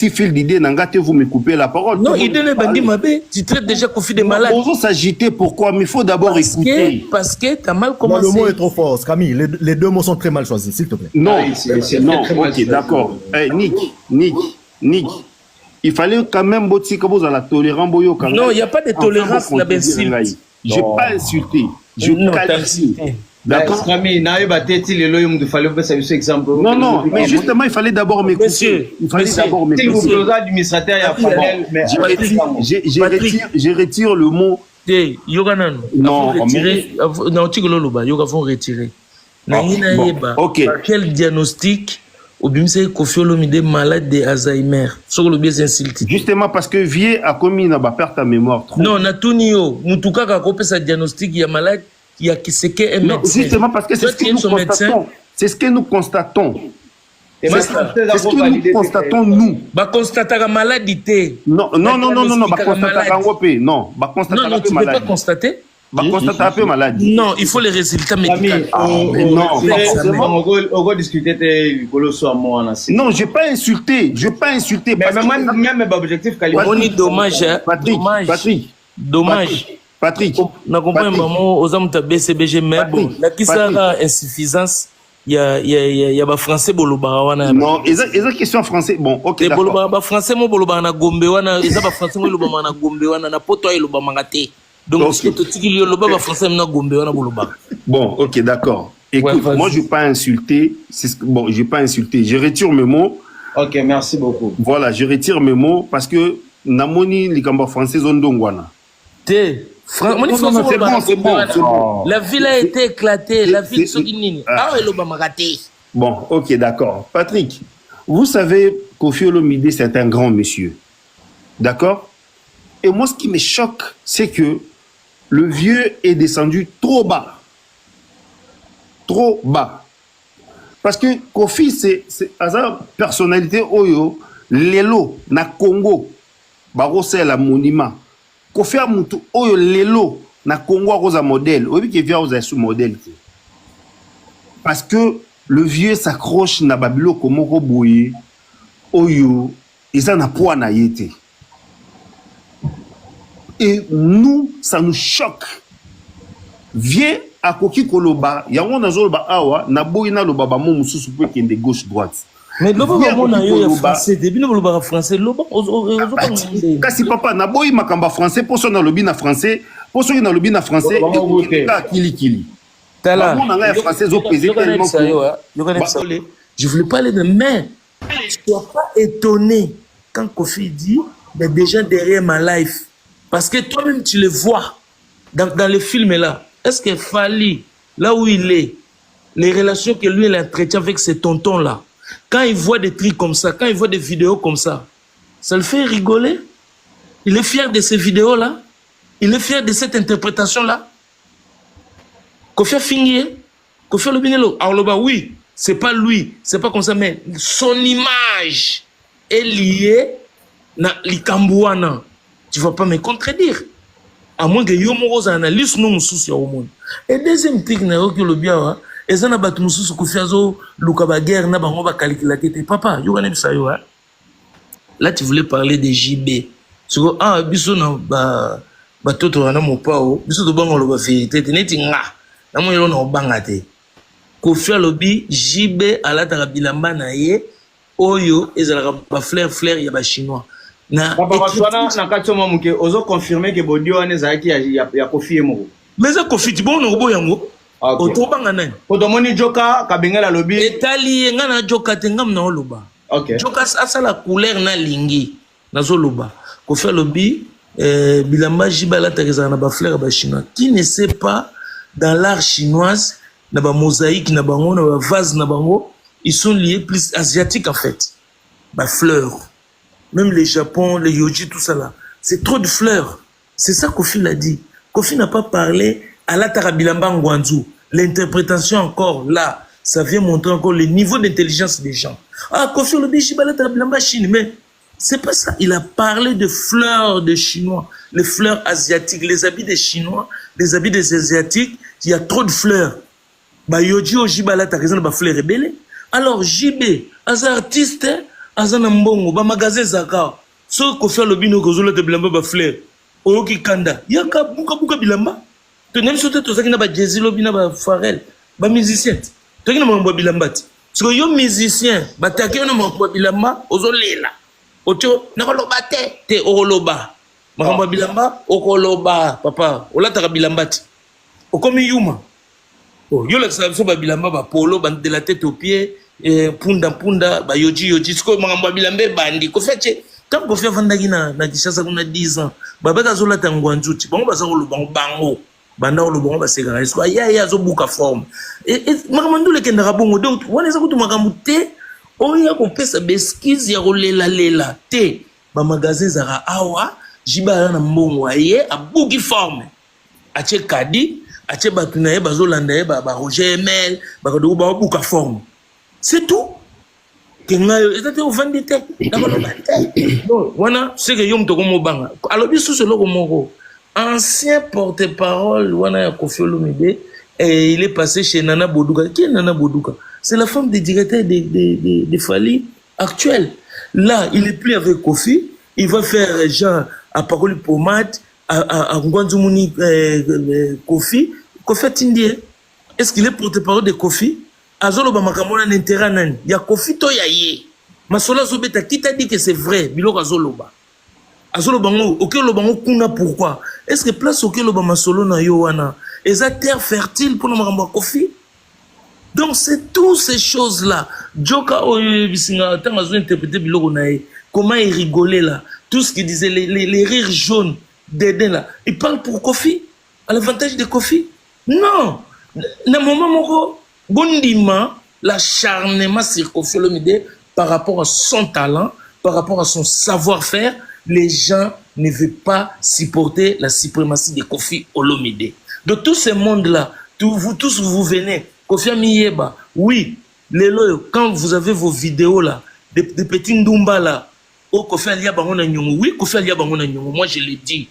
Si fil d'idée, Nangate, vous me coupez la parole. Non, idée n'est pas dit, Mabé. Tu traites déjà Kofi de malade. On s'agiter, pourquoi? Mais il faut d'abord écouter. Parce que tu as mal commencé. Le mot est trop fort, Camille. Les deux mots sont très mal choisis, s'il te plaît. Non, non, ok, d'accord. Nick. Il fallait quand même botser comme vous à la tolérance. Non, il n'y a pas de tolérance là-bas. Je n'ai pas insulté. Je qualifie. D'accord. Non, non, mais justement, il fallait d'abord m'écouter. Il fallait d'abord m'écouter. Je retire le mot. Non, retirer. Ok. Quel diagnostic Obimse Kofi Olomide malade de Alzheimer. Justement parce que vieux a commis une perte à mémoire. Non, Natunio, Mutuka a coupé sa diagnostic, il y a malade, il y a qui c'est qu'un médecin. Justement parce que c'est ce que nous constatons. C'est ce que nous constatons. C'est ce que nous constatons, nous. Bah, constater la maladie. Non, bah, constater la maladie. Non, bah, constater la maladie. Non, tu ne peux pas constater. Bah, constater un peu maladie. Non, il faut les résultats médicaux. Non, on va discuter non, je n'ai pas insulté. Mais même objectif, on est dommage. Patrick. On comprend maman aux hommes de BCBG, mais bon, la qui sera insuffisance. Il y a français boloba non ils question français bon ok d'accord boloba français mo boloba na gombe wana ils ba français mo boloba na gombe wana na poto ay loba mangate donc ce que tu dis le loba français na gombe wana boloba bon ok d'accord écoute moi je vais pas insulter bon je vais pas insulter je retire mes mots. Ok, merci beaucoup. Voilà, je retire mes mots parce que namoni likamba français zondongwana c'est bon. La ville a été éclatée, la ville Soginini. Bon, ok, d'accord. Patrick, vous savez Kofi Olomide, c'est un grand monsieur. D'accord? Et moi, ce qui me choque, c'est que le vieux est descendu trop bas. Trop bas. Parce que Kofi, c'est sa personnalité, Oyo, Lelo, na Congo, Barosé, la monument. Kofi Amutu oyo lelo na Congo rosa modèle obi qui vient aux sous modèle parce que le vieux s'accroche na babilo komoko boye oyo ils en a poids na yete et nous ça nous choque vieux akoki koloba yango nazoloba awa na boyi na loba ba mo mususu pe kende gauche droite. Mais le français, début le français, kasi papa na boyi makamba français pour son lobby na français pour son na lobby na français kili tala français zo peser tellement je voulais parler de mais tu dois pas étonner quand Kofi dit mais déjà derrière ma life parce que toi-même tu le vois dans le film là est-ce que Fally là où il est les relations que lui il entretient avec ses tontons là. Quand il voit des trucs comme ça, quand il voit des vidéos comme ça le fait rigoler. Il est fier de ces vidéos-là. Il est fier de cette interprétation-là. Kofi Fingier, Kofi Olomide, alors oui, c'est pas lui, c'est pas comme ça, mais son image est liée à l'Ikambouana. Tu vas pas me contredire. À moins que Yomo analyse nous soucis au monde. Et deuxième truc, que le bien, et ça n'a pas tout mususu kufiazo lukaba guerre na bango ba calculer papa yo kana bisayo hein là tu voulais parler de JB so biso na ba toto na mopao biso to bango lo ba vérité teneti nga na mo yelo na obanga te Kofi alobi JB alata bilamba na ye oyo ezala ba flair ya ba chinois na papa na katoma muke ozo confirmer que bodio ane zaki ya Kofi emo mais ça Kofi ti bon no bo yango otobanga nani otomoni joka kabengela lobi etali ngana joka tengam na oloba okay joka asala couleur na lingi nazo loba Kofi lobi bilamba jibala takezana na ba fleur ba chinois qui ne sait pas dans l'art chinoise na ba mosaïque na bango na ba vase na bango ils sont liés plus asiatiques en fait ba fleurs même les Japon les yoji tout ça là c'est trop de fleurs c'est ça Kofi l'a dit Kofi n'a pas parlé à la Tarabilamba Ngwanzu, l'interprétation encore là, ça vient montrer encore le niveau d'intelligence des gens. Ah, Kofi Olomide Jibala Tarabilamba Chine, mais c'est pas ça. Il a parlé de fleurs de Chinois, les fleurs asiatiques, les habits des Chinois, les habits des Asiatiques. Il y a trop de fleurs. Bah Yoji Jibala Tarazana ba fleurs rebelle. Alors JB, as artiste, azana mbongo ba magasin zaka so ko faire le bino ko zolo te bilamba ba fleur o ki kanda yaka buka bilamba to nem sote to zakina ba jezi lo bina ba farel ba musicien to kina mo bilamba ti so yo musicien ba take na mo bilamba ozolela oto na ko loba te o loba makambo bilamba o ko loba papa o la ta bilamba ti o komi yuma oh yo la so ba bilamba ba polo ba de la tête aux pieds punda ba yoji siko makambo bilambe bandi ko fetche tant ko faire vandaki na Kishasa kuna 10 ans baba ka zola tango njuti bango ba zolo bango banda lo bango ba sekara siko ya zo buka forme makambo ndule kenda ka bongo donc wana za kutu makambo te o ya ko pesa beskiz ya ko lela te ba magasin za awa jiba na mbongo aye abuki forme ache kadi ache batuna ye bazolanda ye ba Roger Mel ba ko ba buka forme. C'est tout. C'était au 20 d'été. Bon, voilà, c'est que yom toko mobanga. Alors, bien sûr, c'est le moro. Ancien porte-parole, wana Koffi Olomide, et il est passé chez Nana Boduka. Qui est Nana Boduka? C'est la femme des directeurs des Fali actuels. Là, il n'est plus avec Koffi. Il va faire genre à parole pommade, à Ngwanzumuni Koffi. Koffi Tindie. Est-ce qu'il est porte-parole de Koffi? Azolo ba makamona n'intérêt nani ya Koffi to ya ye masola zobeta qui t'a dit que c'est vrai biloko azolo bango okelo bango kuna pourquoi est-ce que place okelo ba masolo na yo wana eza terre fertile pour le makambo Koffi donc c'est toutes ces choses là joka bisinga tanga zo interpréter biloko na ye comment il rigolait là tout ce qu'il disait les rires jaunes d'Eden là il parle pour Koffi à l'avantage de Koffi non na moment moko Bondima, l'acharnement sur Koffi Olomide par rapport à son talent, par rapport à son savoir-faire, les gens ne veulent pas supporter la suprématie de Koffi Olomide. De tout ce monde-là, vous tous vous venez, Koffi Amiyeba, oui, quand vous avez vos vidéos là, des petits ndumba là, oh Koffi Alia Bangona Nyongo, oui, Koffi Alia Bangona Nyongo, moi je l'ai dit.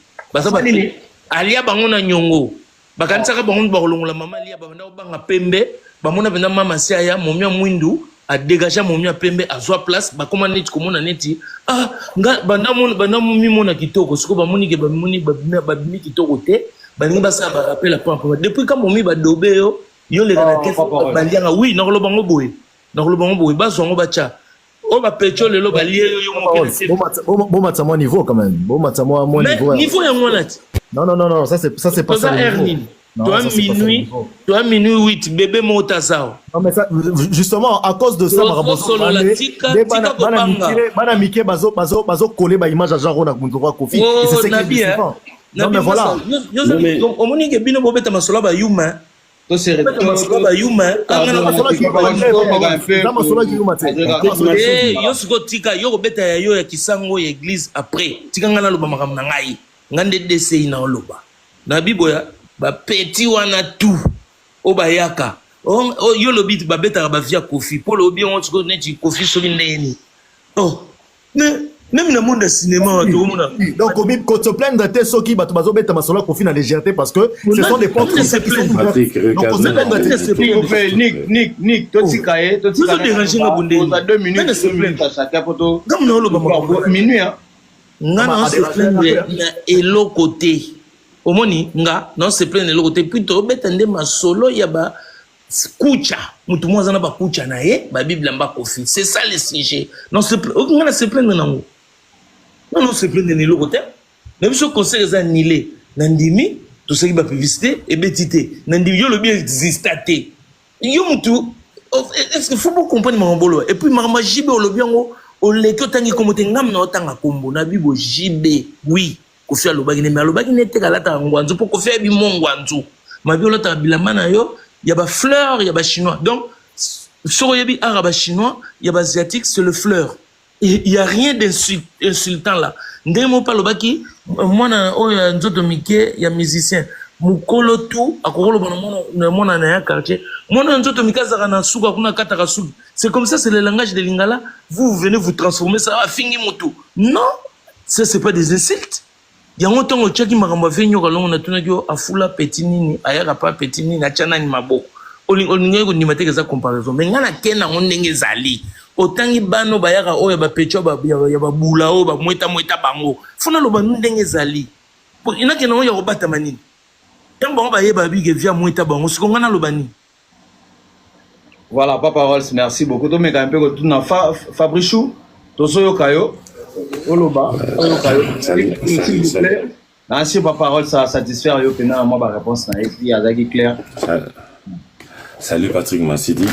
Alia Bangona Nyongo, Bakansaka Bangon Barolong, la maman Alia Bangona Pembe, bamona benda mama siaya momia mwindu a dégager momia pembe a zwa place ba koma neti komona neti nga banda mumi mona kitoko siko bamoni ke bamoni babimi kitoko te balingi basa ba rappel la point depuis quand momi ba dobeyo yo le kana te balianga oui na koloba ngoboy ba zongo bacha o ba petrol le lo balie yo mo bon matamo niveau quand même bon matamo mon niveau niveau ya ngolati non ça c'est pas ça toi minuit 8 bébé motazao. Non mais ça justement à cause de ça bana mike bazo coller ba image à genre na kuntoka Koffi et c'est ce qui est différent. Non mais voilà. Donc omoni ke bino bobeta masola ba yuma. To c'est masola ba yuma. Yo siko tika yo bobeta ya yo ya kisango ya église après. Tika ngana loba makam na ngai. Ngande dese ina loba. Na biboya ba petit wana tout obayaka yo lobit ba beta ba via Koffi pour lobi on se connaît Koffi solindeni mais même le monde du cinéma donc quand se plaindre de ceux qui bato bazo beta masola Koffi na légèreté parce que ce sont des portes qui se plaignent donc on se plaint de Nick toi tikaye toi tikaye déranger na bundé 2 minutes à chaque photo comme no loba minuit hein ngana se plaindre na elo côté omoni nga non se plaindre le côté plutôt betande masolo ya ba kucha mutu mwaza na ba kucha na ye ba bible mba Koffi c'est ça le sujet non se ngana se plaindre nango non se plaindre le côté même ce conseil za nilé nandimi to seki ba publicité et betité nandimi yo le bien existaté yo mutu est-ce que faut pas comprendre mambolo et puis mama jibe o le bien o le ko tangi komote ngam na otanga kombo na bibo jibe oui Koffi alobaki ne mais alobaki ne te kalata ngwanzu pour Koffi abi mongwanzu mabio lata bilamba na yo ya ba fleur ya ba chinois donc soro yebi arabe chinois ya ba asiatique c'est le fleur il y a rien d'insultant là ndemo pa lobaki mwana oya nzoto mike ya musicien mukolo tu akokolo bana mwana na ya quartier mwana nzoto mikaza na suka kuna kata suki c'est comme ça c'est le langage de lingala vous venez vous transformer ça afingi mutu non ça c'est pas des insultes. Yango tongo chaki makambo venyo kalongo na tuna kyo afula petit nini ayaka pa petit nini na chana ni maboko olingo ko nimateke za comparaison mais ngana kena ngondenge zali otangi bano bayaka oyo bapecho ya babula oyo bamweta bango funa loba ndenge ezali inakena oyo ya kobatama nini ntango bango bayeba bige via mweta bango sikonga na loba nini. Voilà, Papa Rolls, merci beaucoup. Donc, un peu tout na Fabrichou, Toso Kayo, Oloba, Salut. Merci, Papa Rolls, ça satisfaire yo pena moi ma réponse na et puis Azaki clair. Salut Patrick Massidi.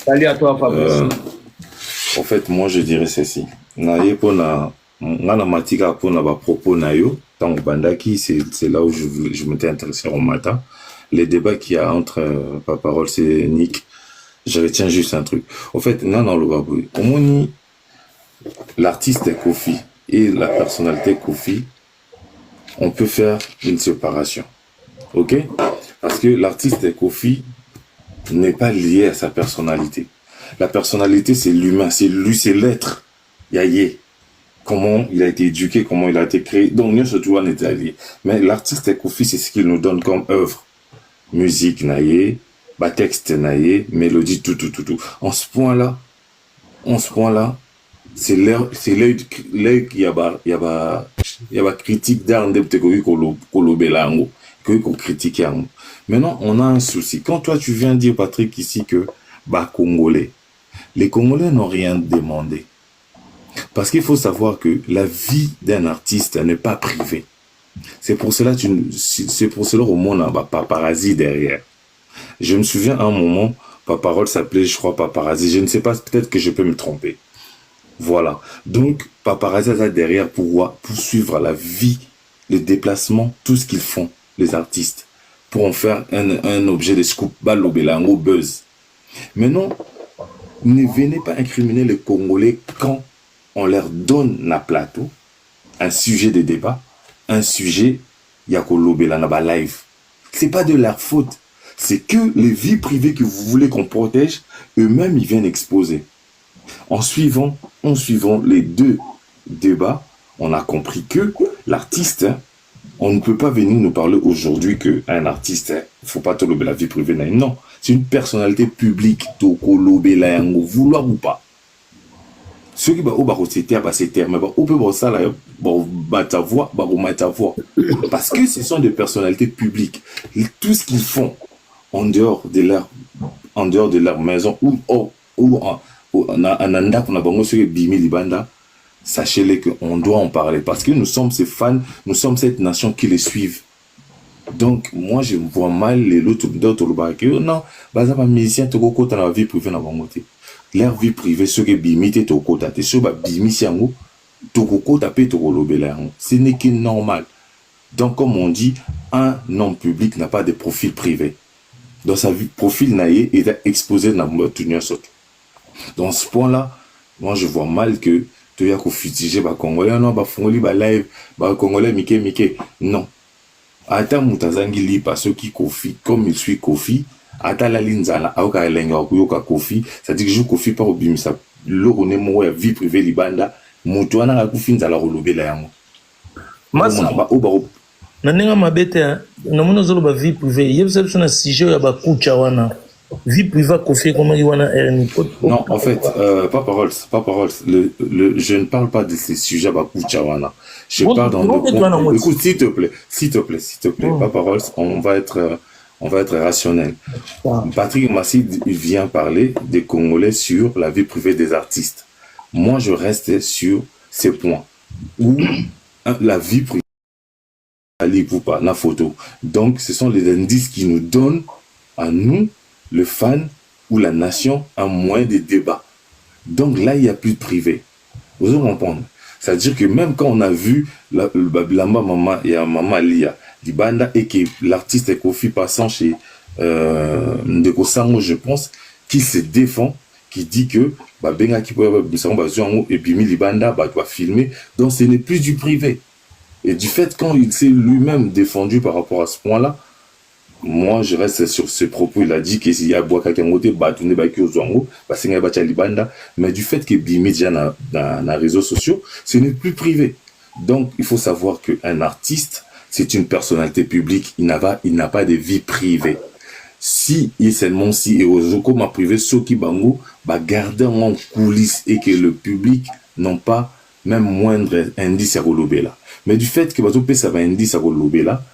Salut à toi Fabrice. En fait, moi je dirais ceci. Naye pona ngana matika pona ba propos na yo tant bandaki c'est là où je m'étais intéressé au matin. Les débats qu'il y a entre Papa Rolls et Nick. Je retiens juste un truc. En fait, non, le babou. Au moins, l'artiste Kofi et la personnalité Kofi, on peut faire une séparation. Ok? Parce que l'artiste Kofi n'est pas lié à sa personnalité. La personnalité, c'est l'humain, c'est lui, c'est l'être. Yaye. Comment il a été éduqué, comment il a été créé. Donc, nous, ce tout n'est pas lié. Mais l'artiste Kofi, c'est ce qu'il nous donne comme œuvre. Musique, naïe. Bah texte naïe, mélodie, tout. En ce point-là, c'est l'œil qui y a critique d'art de Kolobelango, qu'on critique. Maintenant, on a un souci. Quand toi, tu viens dire, Patrick, ici que, bah, Congolais, les Congolais n'ont rien demandé. Parce qu'il faut savoir que la vie d'un artiste n'est pas privée. C'est pour cela au monde, bah, paparazzi derrière. Je me souviens à un moment, Papa Rolls s'appelait, je crois, Paparazzi. Je ne sais pas, peut-être que je peux me tromper. Voilà. Donc, Paparazzi est derrière pour suivre la vie, les déplacements, tout ce qu'ils font, les artistes, pour en faire un objet de scoop, balobelango, buzz. Maintenant, ne venez pas incriminer les Congolais quand on leur donne un plateau, un sujet de débat, un sujet, yakolobelana live. C'est pas de leur faute. C'est que les vies privées que vous voulez qu'on protège, eux-mêmes, ils viennent exposer. En suivant les deux débats, on a compris que l'artiste, on ne peut pas venir nous parler aujourd'hui qu'un artiste, il ne faut pas tolober la vie privée. Non, c'est une personnalité publique, vouloir ou pas. Ceux qui c'est terre, mais on peut voir ça là, ta voix, parce que ce sont des personnalités publiques. Et tout ce qu'ils font, en dehors de leur maison sachez-les qu'on doit en parler parce que nous sommes ces fans, nous sommes cette nation qui les suivent. Donc moi je vois mal les autres non, musicien dans la vie privée leur vie privée ce que bimite ce n'est que normal. Donc comme on dit, un homme public n'a pas de profil privé. Dans sa vie, profil naïe est exposé dans le tunnel. Dans ce point-là, moi je vois mal que tu as fustiger les Congolais, non, Fongoli, live, Congolais, Mike. Non. Ata Moutazangi li parce qui Kofi, comme il suit Kofi, Ata la linzala, Aoka Elenga, Okuyoka Kofi, c'est-à-dire que je Kofi par Obimisa, le rené moi vie privée Libanda, Moutouana la Kofi nzala rolobe la yango. Nanenga mabete na mona zolo ba vie privée yebisa na sujet ya ba kucha wana vie privée Kofi comment wana erni. Non, en fait Papa Rolls, je ne parle pas de ces sujets ba kucha wana. Je parle dans le écoute s'il te plaît Papa Rolls, on va être rationnel. Patrick Massid vient parler des Congolais sur la vie privée des artistes. Moi je reste sur ces points où la vie privée ou pas, la photo. Donc, ce sont les indices qui nous donnent à nous, le fan ou la nation, un moyen de débat. Donc là, il n'y a plus de privé. Vous allez comprendre. C'est-à-dire que même quand on a vu la maman, il y a Maman Lia, Libanda, et que l'artiste Kofi passant chez Ndeko Sango, je pense, qui se défend, qui dit que Benga qui peut et puis Libanda doit filmer. Donc ce n'est plus du privé. Et du fait, quand il s'est lui-même défendu par rapport à ce point-là, moi, je reste sur ce propos. Il a dit que s'il y a Boaka Kamote, Batoune Baki Ozwango, Basenga Bacha Libanda, mais du fait que Bimi déjà dans les réseaux sociaux, ce n'est plus privé. Donc, il faut savoir qu'un artiste, c'est une personnalité publique, il n'a pas de vie privée. si et seulement si et aux m'a privé ceux qui bango bah garder en coulisses et que le public n'ont pas même moindre indice à relever là. Mais du fait que bato pe ça va indice à relever là,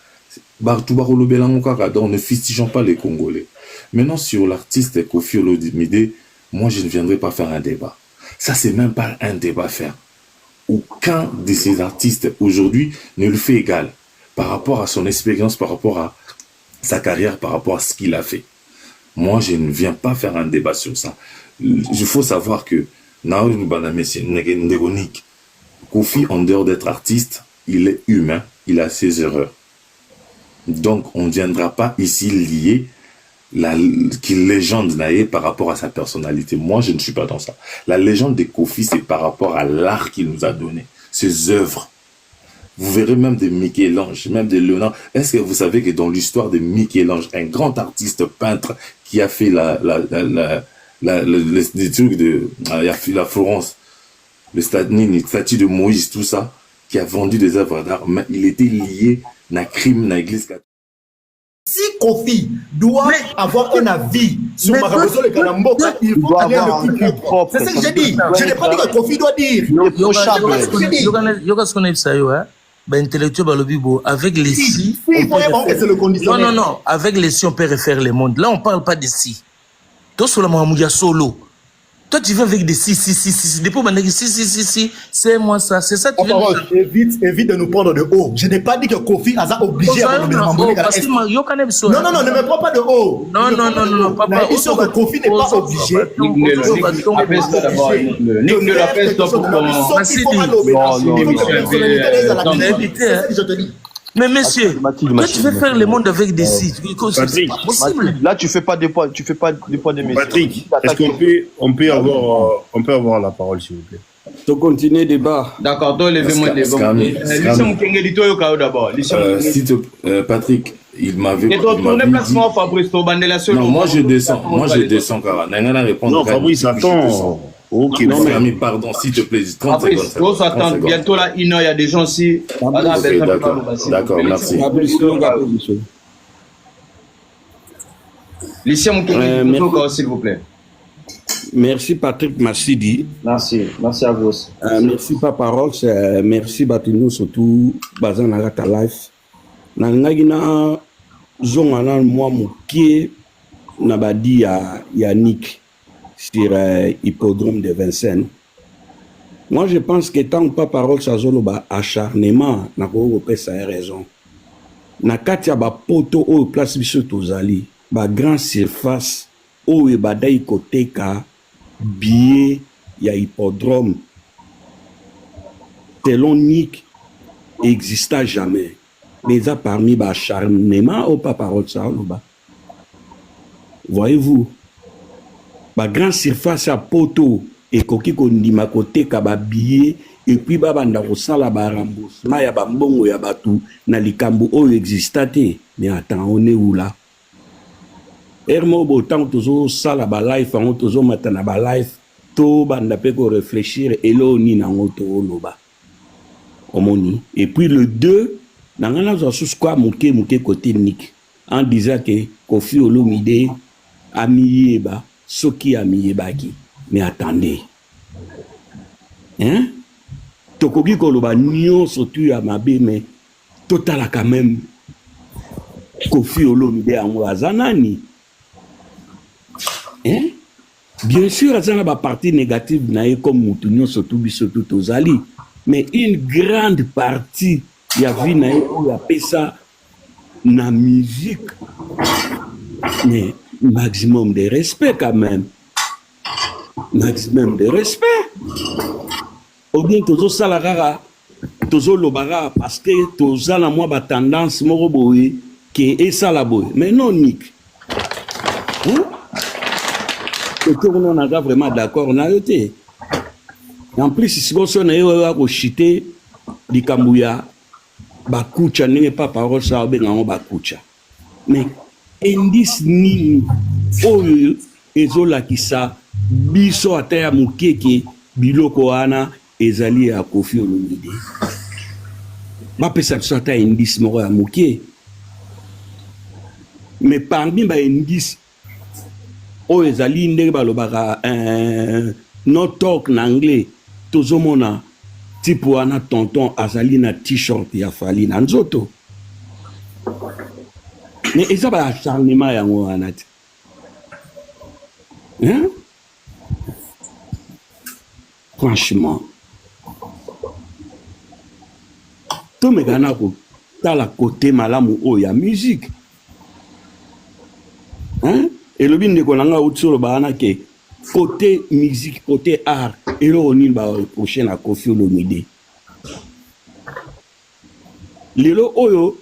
bah tout va relever là mon cas donc ne fustigeons pas les Congolais. Maintenant sur l'artiste Koffi Olomide, moi je ne viendrai pas faire un débat. Ça c'est même pas un débat à faire. Aucun de ces artistes aujourd'hui ne le fait égal par rapport à son expérience, par rapport à sa carrière, par rapport à ce qu'il a fait. Moi, je ne viens pas faire un débat sur ça. Il faut savoir que Koffi, en dehors d'être artiste, il est humain, il a ses erreurs. Donc, on ne viendra pas ici lier qu'il légende naïe par rapport à sa personnalité. Moi, je ne suis pas dans ça. La légende de Koffi, c'est par rapport à l'art qu'il nous a donné, ses œuvres. Vous verrez même de Michel-Ange, même de Léonard. Est-ce que vous savez que dans l'histoire de Michel-Ange, un grand artiste peintre qui a fait les trucs de la Florence, le statue de Moïse, tout ça, qui a vendu des œuvres d'art, mais il était lié à un crime dans l'église catholique. Si Koffi doit avoir un avis sur Marabozo le Kalamboka, il faut aller le plus propre. C'est ce que j'ai dit. Je n'ai pas dit que Koffi doit dire. Intellectuel Balobibo, avec les si. Non, avec les si on peut refaire le monde. Là, on ne parle pas de si. Toi, solo, solo. Toi, tu veux avec des si. Depuis si, c'est moi ça. C'est ça que tu veux. Évite de nous prendre de haut. Je n'ai pas dit que Koffi a obligé à me Non, ne me prends pas de haut. Non, papa. La question que Koffi n'est pas obligé. Mais monsieur, toi tu veux faire le monde avec des si. Patrick, là tu fais pas des poids, de messieurs. Patrick, est-ce qu'on peut avoir la parole s'il vous plaît? Tu continues le débat. D'accord, toi levez-moi des Patrick, il m'avait dit... Non, moi je descends, car non, Fabrice, attends. Ok, non, mais pardon, s'il te plaît, 30 secondes. Attends, bientôt là, il y a des gens ici. D'accord, merci. S'il vous plaît. Merci Patrick Massidi. Merci à vous aussi. Merci Papa Rox, merci Batinou surtout Bazan Nagata Life. Nangagina Zongana moi moké nabadi ya Nick sur hippodrome de Vincennes. Moi je pense que tant que Papa Rox a zoloba acharnement na ko pesa raison. Na katia ba poto o place biso tozali ba grand surface o e badai koteka billet ya hippodrome selon Nick exista jamais déjà parmi ba acharnement au Papa Rox ba voyez-vous ba grand surface à poto et koki ko ndima koteka ba billet et puis ba banda ko sala ba remboursement ya ba mbongo ya batu na likambo o exista te. Mais attends, on est où là? Hermo botan tozo sala ba life en tozo matana ba life to banda pe ko réfléchir et lo ni na ngoto loba omoni. Et puis le 2 nangana zo sous quoi muke côté Nick en disant que Koffi Olomide amiyeba soki amiyebaki. Mais attendez, hein? Tokoki koloba nyo surtout à mabe mais total quand même Koffi Olomide en azanani. Hein? Bien sûr, il y a une partie négative comme Moutounion, surtout Tozali. Mais une grande partie, il y a vu ça dans la musique. Mais maximum de respect quand même. Maximum de respect. Ou bien Tozo Salarara, Tozo Lobara, parce que Tozo a moi tendance, Moroboé, qui est Salaboé. Mais non, Nick. Hein? Et que on a vraiment d'accord, on a été. En plus, si on a chité, di Kambuya, Bakucha n'est pas parole, ça va bien Bakucha. Mais, indice ni, oyo, ezola kisa, biso ataya mukeke, biloko ana, ezali a Koffi Olomide. Ma pesa que ça indice moro à muke. mais parmi ba indice oyo ezali ndenge balobaka no talk na anglais tozomona type wana tonton azali na t-shirt ya fali na nzoto mais eza ba acharnement yango wana te hein? Franchement tomekana kotala kote malamu oyo ya musique hein? elobi ndeko na nga uti oloba wana ke côté musique côté art eloko nini bareproche na Koffi Olomide lelo oyo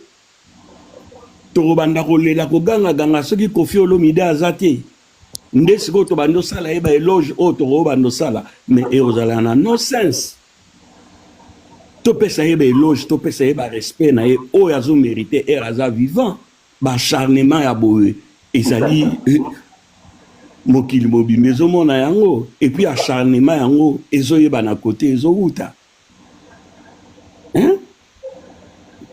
tokobanda kolela kogangaganga soki Koffi Olomide aza te nde sikoyo tobandi osala ye baeloge oyo tokobanda osala mais ekozala na no sense topesa ye baeloge topesa ye barespect na ye oyo azomérite ere aza vivant bacharnement ya boye ezali mokili mobimba ezomona yango epuis acharnement yango ezoyeba na kote ezowuta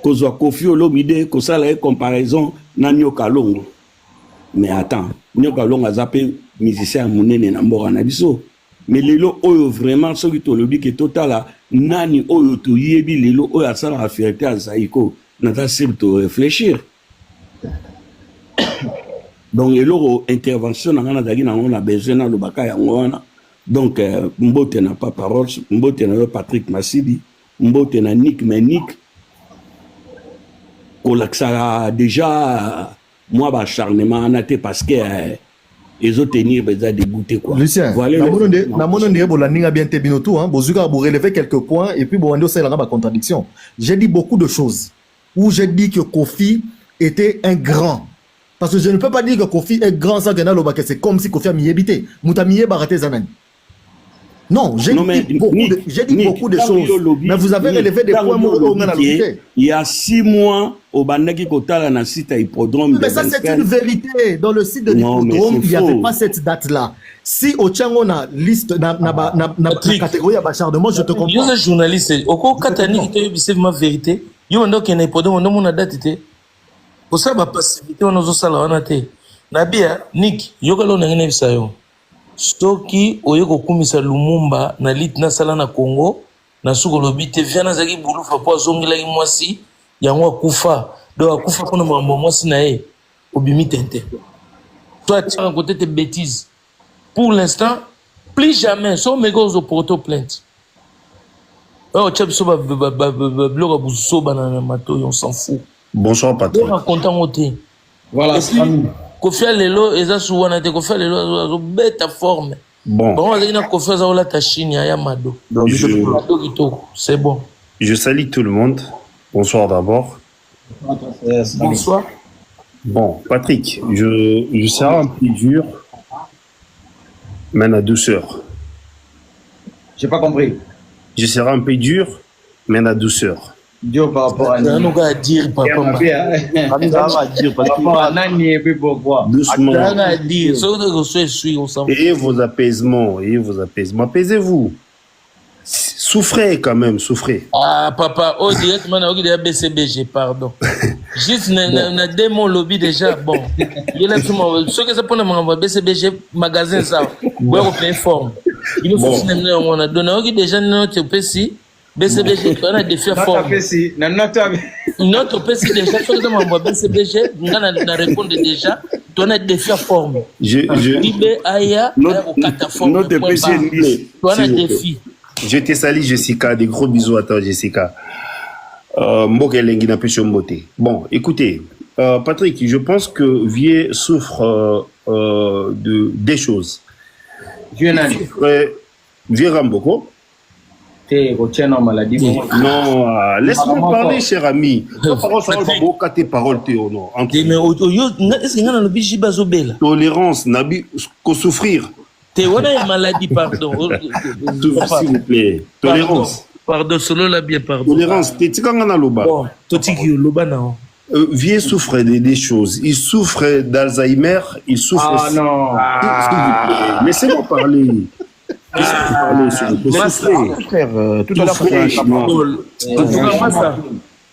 kozwa Koffi Olomide kosala ye comparaison na Nyoka Longo mais attends Nyoka Longo aza mpe musicien ya monene na mboka na biso mais lelo oyo vraiment soki tolobi ke totala nani oyo toyebi lelo oyo asalaka fierté ya Zaiko naza sir to réfléchir donc eloko intervention na nga nazalaki nango na besoin nalobaka yango wana donc mbote na Papa Roche mbote na yo Patrick Masibi mbote na Nick mais Nick kolakisaka déjà moi bacharnement wana te parce que ezotenir beza dégoûté quoi. Lucien, na mono nde bolandinga bien te bino tout hein, bozuka bo relever quelques points et puis bo ando ça la contradiction. J'ai dit beaucoup de choses où j'ai dit que Koffi était un grand. Parce que je ne peux pas dire que Koffi est grand sans gagner l'obaka, c'est comme si Koffi a miébité. Moutamié baraté zanen. Non, j'ai dit beaucoup de choses. Mais vous avez relevé des points où on a il y a 6 mois, au Bandaki Kotala, na site à Hippodrome. Mais ça, c'est une vérité. Dans le site de l'Hippodrome, il n'y avait pas cette date-là. Si au Tchango, on a liste, na catégorie à Bachardement, je te comprends. Je suis journaliste. Au cours Katani, c'est ma vérité. Il y a un Hippodrome, on a date. Pour ça, ma passivité, on a aussi ça là. Nabia, Nick, Yogalo n'a rien vu. Stoki oyeko kumisa Lumumba na lit na sala na Congo na suko lobite viana zaki bulufa po zongela imwasi yango akufa do akufa pona mambo mwasi na ye obimi tente toi tu as côté tes bêtises pour l'instant plus jamais so mego zo porto plainte oh chep so ba bloga buso banana mato on s'en fout. Bonsoir Patrick. On content côté voilà. Koffi lelo eza suwana te Koffi lelo zo beta forme. Bon. Bon, on a dit Koffi za la tachine ya Mado. C'est bon. Je salue tout le monde. Bonsoir d'abord. Bonsoir. Bon, Patrick, je serai un peu dur, mais la douceur. J'ai pas compris. Je serai un peu dur, mais la douceur. Dur par rapport à Nani. On a dire papa. Par rapport à Nani et puis pourquoi. Doucement. On a dire. Et vos apaisements, apaisez-vous. Souffrez quand même, souffrez. Ah papa, oh directement na ogi BCBG, pardon. Juste na démon lobby déjà, bon. Il est là ce que ça pour na BCBG magasin ça. Ouais, on plein forme. Il faut cinéma on a donné ogi déjà notre PC. BCBG, on a des faits forts. Notre PC déjà, sur le moment, BCBG, on a répondu déjà, on a des faits forts. Notre PC, on a des filles. Je te salue, Jessica. Des gros bisous à toi, Jessica. Bon, écoutez, Patrick, je pense que Vieux souffre des choses. Vieux Ramboko. Non, laisse-moi parler, cher ami. Tes paroles, Théo, non. Tolérance, Nabi, qu'au souffrir. Théo, on a une maladie, pardon. S'il vous plaît. Tolérance. Pardon, solo la bien, pardon. Tolérance, t'es tigangana loba. Bon, totiki loba non. Vieux souffre des choses. Il souffre d'Alzheimer, il souffre. Ah non. S'il vous plaît, laissez-moi parler. Tout à l'heure,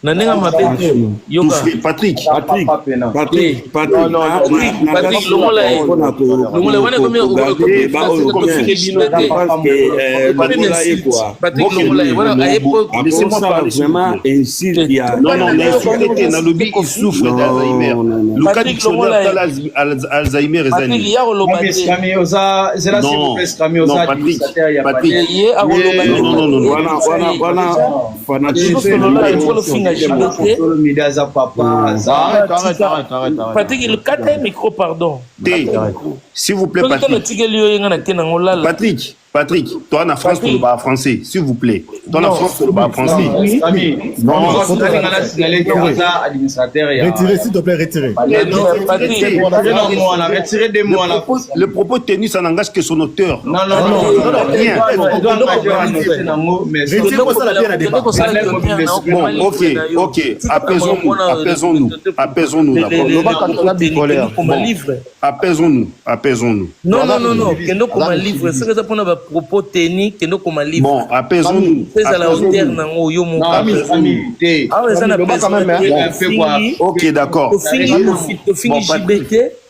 Nanenga mapete. Yoka. Patrick. Patrick, Patrick, Patrick, Longola, wana comme Patrick Longola, voilà à l'époque. laissez-moi parler vraiment insulte. Non, l'insulté, dans le but, il souffre d'Alzheimer. Le cas du Alzheimer est Patrick, il y a Rolobade. Non, Patrick. Non, voilà, Patrick, il a un micro, pardon. S'il vous plaît, Patrick, toi en France, tu le bas français, s'il vous plaît. Toi en France, tu le bas français. Retirez, s'il te plaît, retirez. Le propos tenu, ça n'engage que son auteur. Retirez pour ça la bien à débat. Bon, ok, apaisons-nous. Apaisons-nous. Non, kendo koma livre, c'est que ça pour nos propos techniques, kendo koma livre. Bon, apaisons-nous. C'est à la hauteur nango yo mon. Ok, d'accord.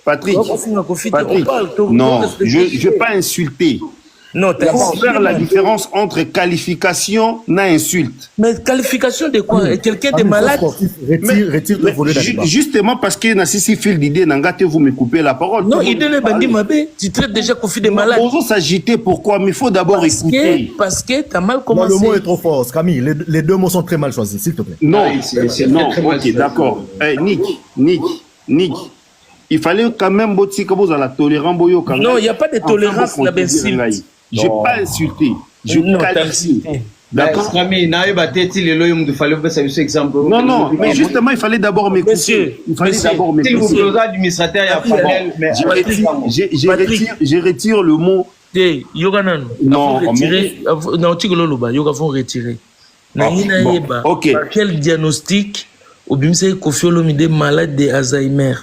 Patrick, non, je ne vais pas insulter. Non, il faut faire la différence entre qualification et insulte. Mais qualification de quoi? Quelqu'un de malade? Retire le volet d'abord. Justement parce que Nassisi fil d'idée, vous me coupez la parole. Non, il donne bandi mabé. Tu traites déjà Kofi de malade. On s'agiter pourquoi? Mais il faut d'abord écouter. Parce que tu as mal commencé. Le mot est trop fort, Camille. Les deux mots sont très mal choisis, s'il te plaît. Non, ok, d'accord. Nick. Il fallait quand même que la tolérance. Non, il n'y a pas de tolérance là-bas. Je n'ai pas insulté, je qualifie. D'accord. Non, mais justement, il fallait d'abord m'écouter. Je retire le mot. Non, ok. Quel diagnostic? Kofi Olomide malade de Alzheimer.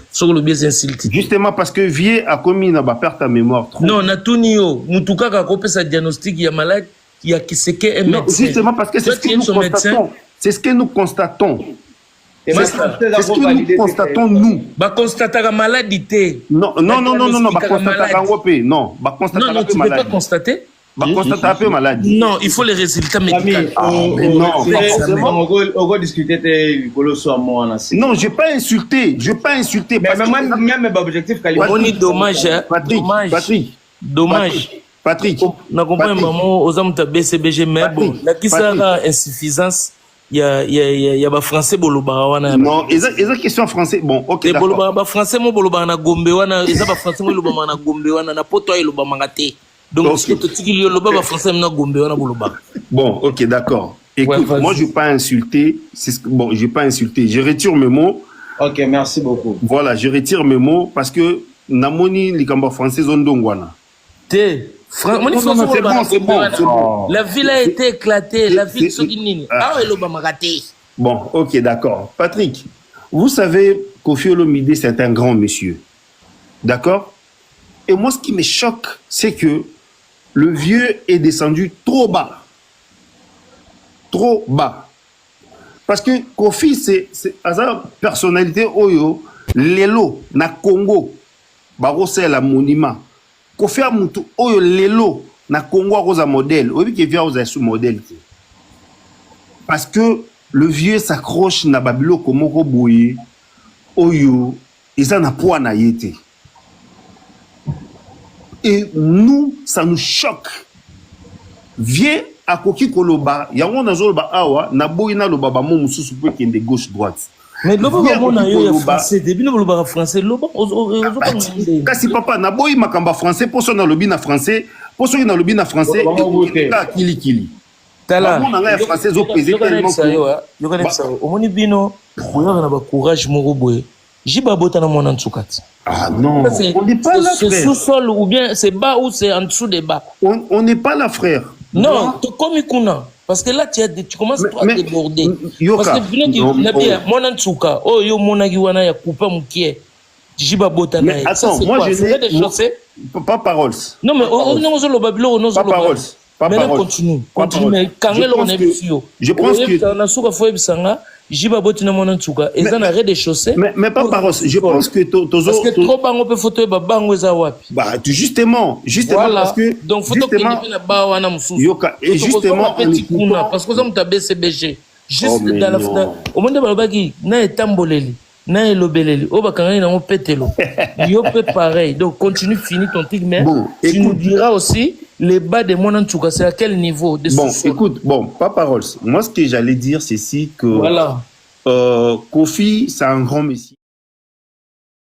Justement parce que vieux a commis une perte de mémoire. Non, Natunio, Mutuka a coupé sa diagnostic, il y a malade, il y a qui c'est qu'un médecin. Justement parce que c'est ce que nous constatons. C'est ce que nous constatons. C'est ce que nous constatons, nous. Bah, constater la maladie. Non, bah, constater la maladie. Non, tu ne peux pas constater. Bah, constater un peu maladie. Non, il faut les résultats médicaux. Non, je n'ai pas insulté. Mais même objectif, on est dommage. Patrick. On comprend maman aux hommes de BCBG, mais bon, la qui sera insuffisance. Il y a français bolobawana. Non, ils question français. Bon, ok. Les boloba français mo bolobana gombe wana, ils ont français mo lobamana gombe wana na poto ay lobamangate. Donc, bon, ok, d'accord. Écoute, moi, je n'ai pas insulté. Bon, je n'ai pas insulté. Je retire mes mots. Ok, merci beaucoup. Voilà, je retire mes mots parce que Namoni, les Kamba français, ont dongwana. C'est bon. La ville a été éclatée. La ville Soginini. Bon, ok, d'accord. Patrick, vous savez Kofi Olomide, c'est un grand monsieur. D'accord? Et moi, ce qui me choque, c'est que le vieux est descendu trop bas. Trop bas. Parce que Kofi, c'est sa personnalité, Oyo, Lelo, na Congo, Barosé la monument. Kofi a mutu, Oyo, Lelo, na Congo, Rosa modèle. Oyo, qui vient aux sous modèle. Parce que le vieux s'accroche na Babilo Komoko Boye, Oyo, ils en a point na yété. Et nous, ça nous choque. Viens à Koki Koloba, Yangon Nazoloba Awa, Naboina Loba Bamo Moussou peut qu'il y ait gauche-droite. Mais Loba Mona Yo français, depuis le Loba français, Loba, Kasi papa, Naboy Makamba français, pour son lobby français, pour son lobby français, Kili. Tala, français, au pesé tellement que. Au Monibino, on a un courage, Moroboé. Jiba Botana Monan Tsukati. Ah non, on n'est pas là, frère. C'est sous-sol ou bien c'est bas ou c'est en dessous des bas. On n'est pas là, frère. Non, tu comme Ikuna. Parce que là, tu commences à déborder. Parce que Monan Tsuka, oh yo Monagiwana ya Kupa Mukie. Jiba Botana. Mais attends, moi je n'ai pas parole. Non, mais on a le Babylon, on a pas parole. Maintenant, continue. Mais quand on est je pense que Jiba Botina Monantouka, et ça n'a rien de chaussées. Mais pas par je pense que parce que trop bango peut photo bango wapi. Bah justement voilà. Parce que donc photo yoka et justement parce que ça me tabe CBG juste dans la au monde de balobaki na etamboleli na elobeleli o bakanga na petelo yo peut pareil donc continue fini ton truc mais bon, tu nous diras aussi les bas de Monantouka c'est à quel niveau de bon écoute bon pas parole moi ce que j'allais dire c'est si que voilà Kofi c'est un grand messie.